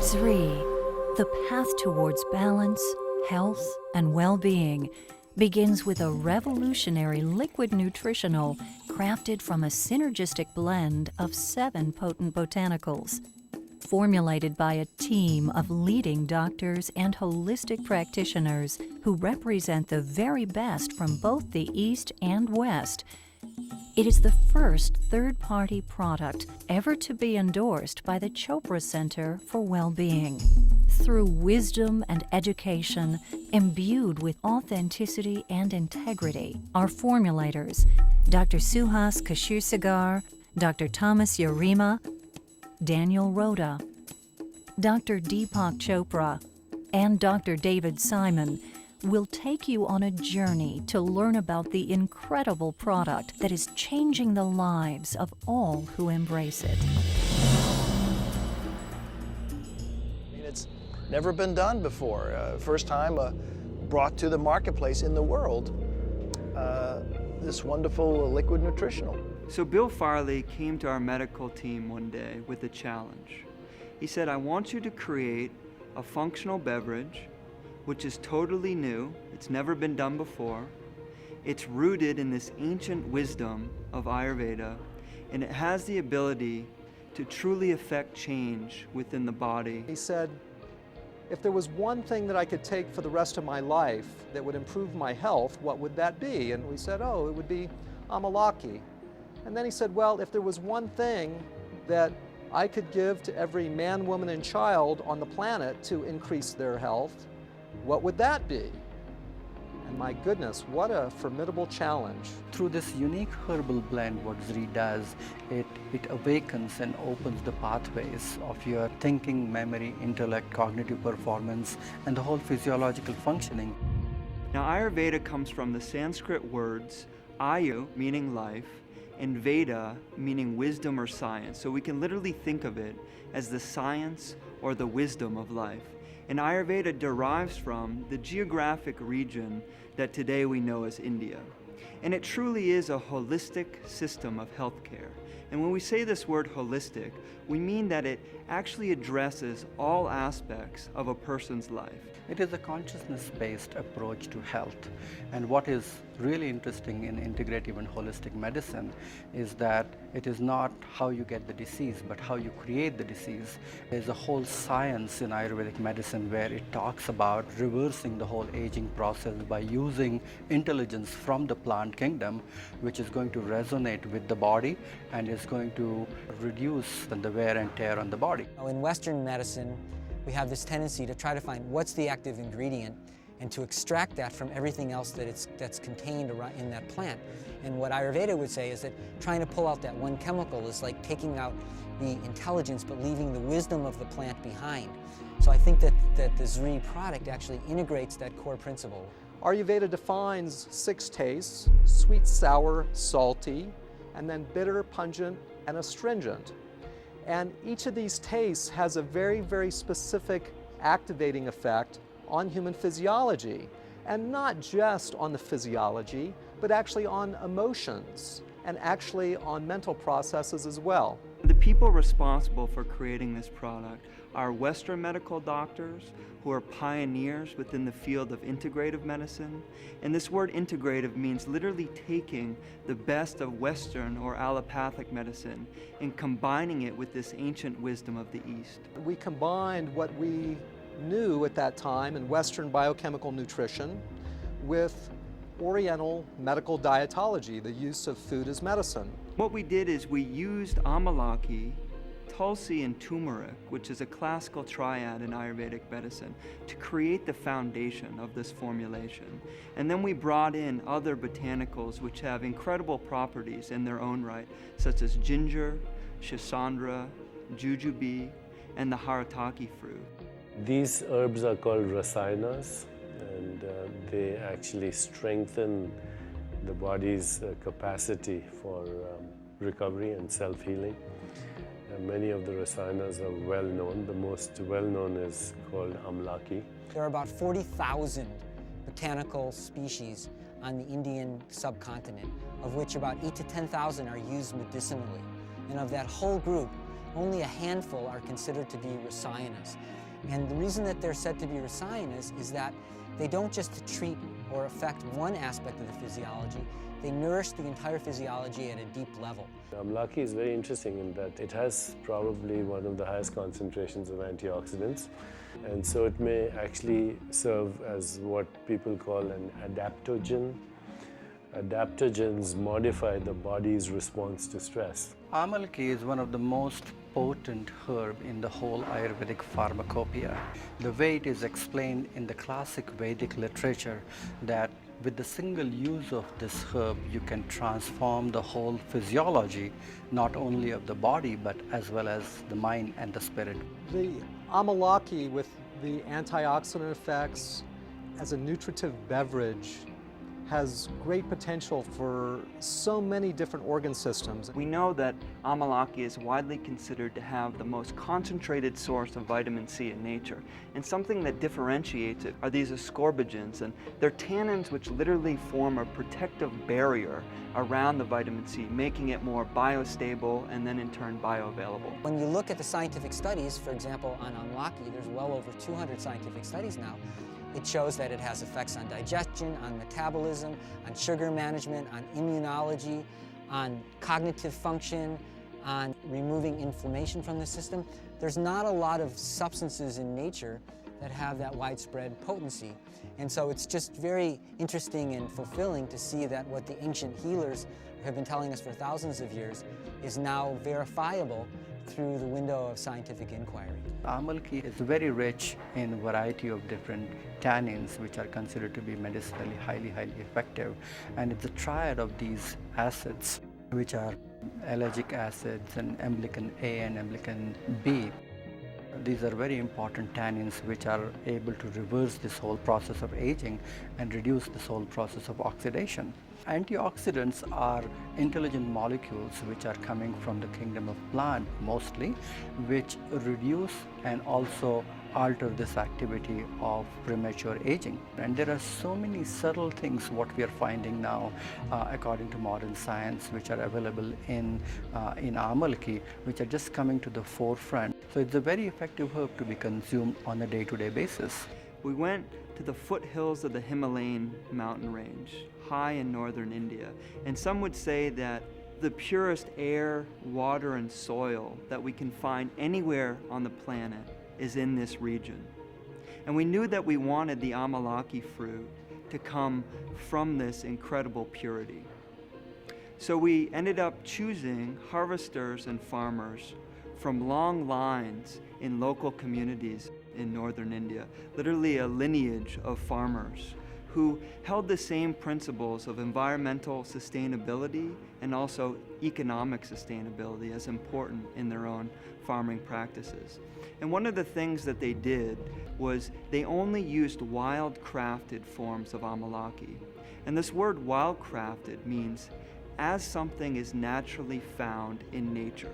Zrii, the path towards balance, health, and well-being, begins with a revolutionary liquid nutritional crafted from a synergistic blend of 7 potent botanicals. Formulated by a team of leading doctors and holistic practitioners who represent the very best from both the East and West, it is the first third-party product ever to be endorsed by the Chopra Center for Well-Being. Through wisdom and education, imbued with authenticity and integrity, our formulators, Dr. Suhas Kashirsagar, Dr. Thomas Yarima, Daniel Rhoda, Dr. Deepak Chopra, and Dr. David Simon will take you on a journey to learn about the incredible product that is changing the lives of all who embrace it. It's never been done before. First time brought to the marketplace in the world, this wonderful liquid nutritional. So Bill Farley came to our medical team one day with a challenge. He said, I want you to create a functional beverage which is totally new, it's never been done before, it's rooted in this ancient wisdom of Ayurveda, and it has the ability to truly affect change within the body. He said, if there was one thing that I could take for the rest of my life that would improve my health, what would that be? And we said, oh, it would be Amalaki. And then he said, well, if there was one thing that I could give to every man, woman, and child on the planet to increase their health, what would that be? And my goodness, what a formidable challenge. Through this unique herbal blend, what Zrii does, it awakens and opens the pathways of your thinking, memory, intellect, cognitive performance, and the whole physiological functioning. Now Ayurveda comes from the Sanskrit words Ayu, meaning life, and Veda, meaning wisdom or science. So we can literally think of it as the science or the wisdom of life. And Ayurveda derives from the geographic region that today we know as India. And it truly is a holistic system of healthcare. And when we say this word holistic, we mean that it actually addresses all aspects of a person's life. It is a consciousness-based approach to health. And what is really interesting in integrative and holistic medicine is that it is not how you get the disease, but how you create the disease. There's a whole science in Ayurvedic medicine where it talks about reversing the whole aging process by using intelligence from the plant kingdom, which is going to resonate with the body and is going to reduce the wear and tear on the body. In Western medicine, we have this tendency to try to find what's the active ingredient and to extract that from everything else that's contained in that plant. And what Ayurveda would say is that trying to pull out that one chemical is like taking out the intelligence but leaving the wisdom of the plant behind. So I think that the Zrii product actually integrates that core principle. Ayurveda defines 6 tastes: sweet, sour, salty, and then bitter, pungent, and astringent. And each of these tastes has a very, very specific activating effect on human physiology. And not just on the physiology, but actually on emotions and actually on mental processes as well. The people responsible for creating this product are Western medical doctors who are pioneers within the field of integrative medicine. And this word integrative means literally taking the best of Western or allopathic medicine and combining it with this ancient wisdom of the East. We combined what we knew at that time in Western biochemical nutrition with Oriental medical dietology, the use of food as medicine. What we did is we used Amalaki, Tulsi, and turmeric, which is a classical triad in Ayurvedic medicine, to create the foundation of this formulation. And then we brought in other botanicals which have incredible properties in their own right, such as ginger, shisandra, jujube, and the harataki fruit. These herbs are called rasayanas, and they actually strengthen the body's capacity for recovery and self-healing. Many of the rasayanas are well known. The most well known is called Amalaki. There are about 40,000 botanical species on the Indian subcontinent, of which about 8,000 to 10,000 are used medicinally. And of that whole group, only a handful are considered to be rasayanas. And the reason that they're said to be rasayanas is that they don't just treat or affect one aspect of the physiology, they nourish the entire physiology at a deep level. Amalaki is very interesting in that it has probably one of the highest concentrations of antioxidants, and so it may actually serve as what people call an adaptogen. Adaptogens modify the body's response to stress. Amalaki is one of the most potent herb in the whole Ayurvedic pharmacopoeia. The way it is explained in the classic Vedic literature that with the single use of this herb you can transform the whole physiology, not only of the body but as well as the mind and the spirit. The Amalaki, with the antioxidant effects as a nutritive beverage, has great potential for so many different organ systems. We know that Amalaki is widely considered to have the most concentrated source of vitamin C in nature. And something that differentiates it are these ascorbigens, and they're tannins which literally form a protective barrier around the vitamin C, making it more biostable and then in turn bioavailable. When you look at the scientific studies, for example, on Amalaki, there's well over 200 scientific studies now. It shows that it has effects on digestion, on metabolism, on sugar management, on immunology, on cognitive function, on removing inflammation from the system. There's not a lot of substances in nature that have that widespread potency. And so it's just very interesting and fulfilling to see that what the ancient healers have been telling us for thousands of years is now verifiable through the window of scientific inquiry. Amalaki is very rich in a variety of different tannins which are considered to be medicinally highly effective, and it's a triad of these acids which are ellagic acids and emblican A and emblican B. These are very important tannins which are able to reverse this whole process of aging and reduce this whole process of oxidation. Antioxidants are intelligent molecules which are coming from the kingdom of plant mostly, which reduce and also alter this activity of premature aging. And there are so many subtle things what we are finding now according to modern science which are available in Amalaki, which are just coming to the forefront. So it's a very effective herb to be consumed on a day-to-day basis. We went to the foothills of the Himalayan mountain range, high in northern India, and some would say that the purest air, water, and soil that we can find anywhere on the planet is in this region. And we knew that we wanted the Amalaki fruit to come from this incredible purity. So we ended up choosing harvesters and farmers from long lines in local communities in northern India, literally a lineage of farmers who held the same principles of environmental sustainability and also economic sustainability as important in their own farming practices. And one of the things that they did was they only used wild-crafted forms of Amalaki. And this word wild-crafted means as something is naturally found in nature.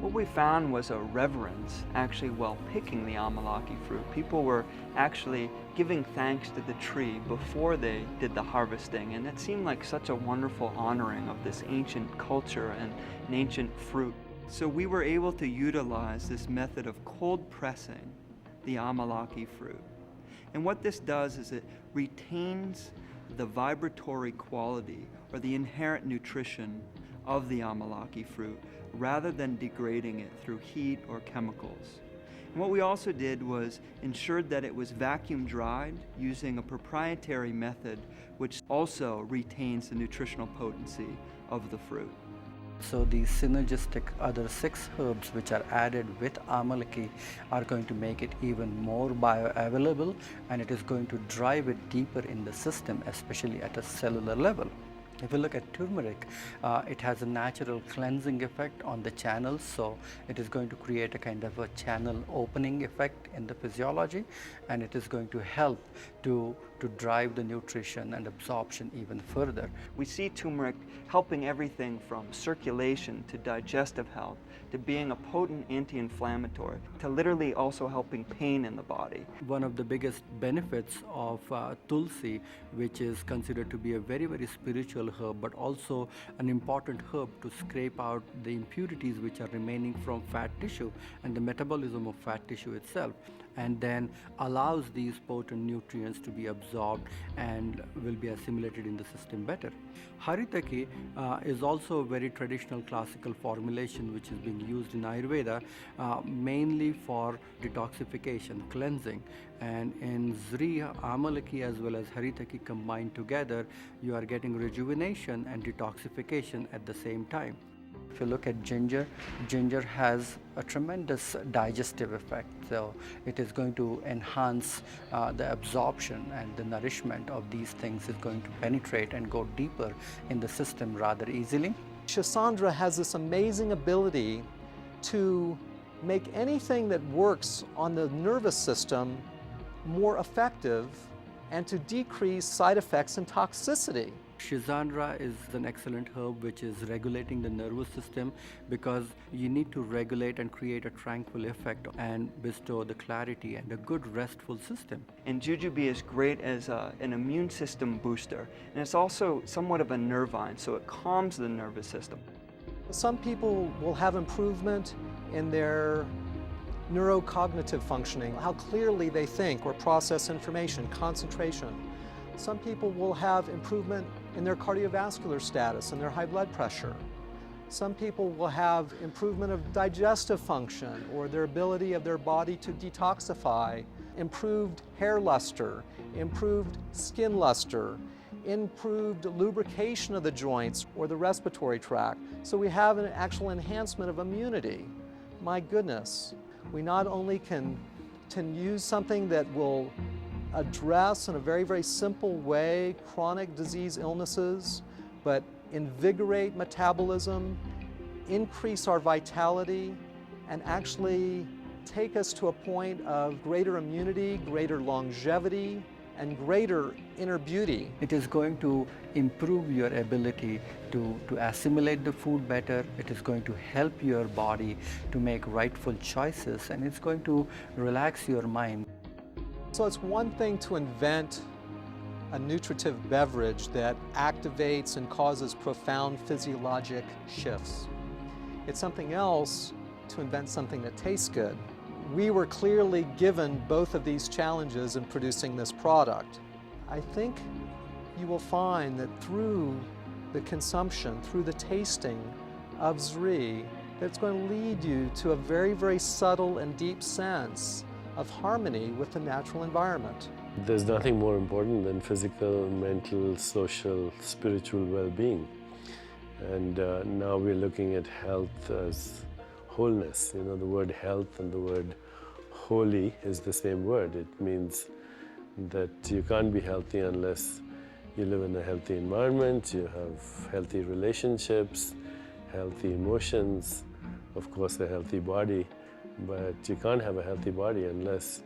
What we found was a reverence actually while picking the Amalaki fruit. People were actually giving thanks to the tree before they did the harvesting, and it seemed like such a wonderful honoring of this ancient culture and an ancient fruit. So we were able to utilize this method of cold pressing the Amalaki fruit. And what this does is it retains the vibratory quality or the inherent nutrition of the Amalaki fruit rather than degrading it through heat or chemicals. And what we also did was ensured that it was vacuum dried using a proprietary method which also retains the nutritional potency of the fruit. So these synergistic other 6 herbs which are added with Amalaki are going to make it even more bioavailable, and it is going to drive it deeper in the system, especially at a cellular level. If you look at turmeric, it has a natural cleansing effect on the channels, so it is going to create a kind of a channel opening effect in the physiology, and it is going to help to drive the nutrition and absorption even further. We see turmeric helping everything from circulation to digestive health, to being a potent anti-inflammatory, to literally also helping pain in the body. One of the biggest benefits of Tulsi, which is considered to be a very, very spiritual medicinal herb, but also an important herb to scrape out the impurities which are remaining from fat tissue and the metabolism of fat tissue itself, and then allows these potent nutrients to be absorbed and will be assimilated in the system better. Haritaki is also a very traditional classical formulation which is being used in Ayurveda mainly for detoxification, cleansing. And in Zrii, Amalaki as well as Haritaki combined together, you are getting rejuvenation and detoxification at the same time. If you look at ginger, ginger has a tremendous digestive effect. So it is going to enhance the absorption, and the nourishment of these things is going to penetrate and go deeper in the system rather easily. Shisandra has this amazing ability to make anything that works on the nervous system more effective and to decrease side effects and toxicity. Shisandra is an excellent herb which is regulating the nervous system, because you need to regulate and create a tranquil effect and bestow the clarity and a good restful system. And jujube is great as an immune system booster, and it's also somewhat of a nervine, so it calms the nervous system. Some people will have improvement in their neurocognitive functioning, how clearly they think or process information, concentration. Some people will have improvement in their cardiovascular status and their high blood pressure. Some people will have improvement of digestive function or their ability of their body to detoxify, improved hair luster, improved skin luster, improved lubrication of the joints or the respiratory tract. So we have an actual enhancement of immunity. My goodness, we not only can use something that will address in a very, very simple way chronic disease illnesses, but invigorate metabolism, increase our vitality, and actually take us to a point of greater immunity, greater longevity, and greater inner beauty. It is going to improve your ability to assimilate the food better. It is going to help your body to make rightful choices, and it's going to relax your mind. So it's one thing to invent a nutritive beverage that activates and causes profound physiologic shifts. It's something else to invent something that tastes good. We were clearly given both of these challenges in producing this product. I think you will find that through the consumption, through the tasting of Zrii, that it's going to lead you to a very, very subtle and deep sense of harmony with the natural environment. There's nothing more important than physical, mental, social, spiritual well-being. And now we're looking at health as wholeness. You know, the word health and the word holy is the same word. It means that you can't be healthy unless you live in a healthy environment, you have healthy relationships, healthy emotions, of course a healthy body. But you can't have a healthy body unless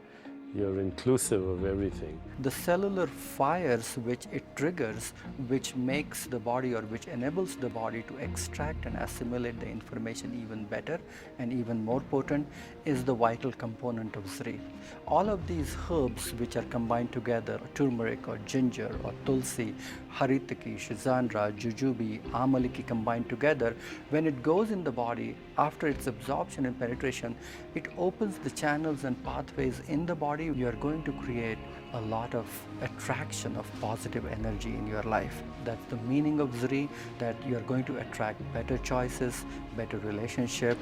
you're inclusive of everything. The cellular fires which it triggers, which makes the body or which enables the body to extract and assimilate the information even better and even more potent, is the vital component of Zrii. All of these herbs which are combined together, turmeric or ginger or tulsi, haritaki, shisandra, jujube, amalaki combined together, when it goes in the body, after its absorption and penetration, it opens the channels and pathways in the body. You are going to create a lot of attraction of positive energy in your life. That's the meaning of Zrii, that you are going to attract better choices, better relationship,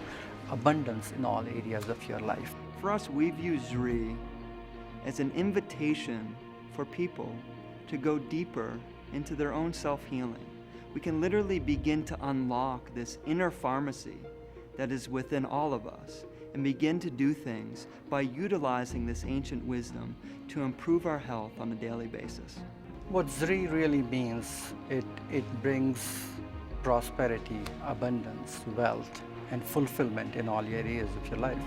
abundance in all areas of your life. For us, we view Zrii as an invitation for people to go deeper into their own self-healing. We can literally begin to unlock this inner pharmacy that is within all of us and begin to do things by utilizing this ancient wisdom to improve our health on a daily basis. What Zrii really means, it brings prosperity, abundance, wealth, and fulfillment in all areas of your life.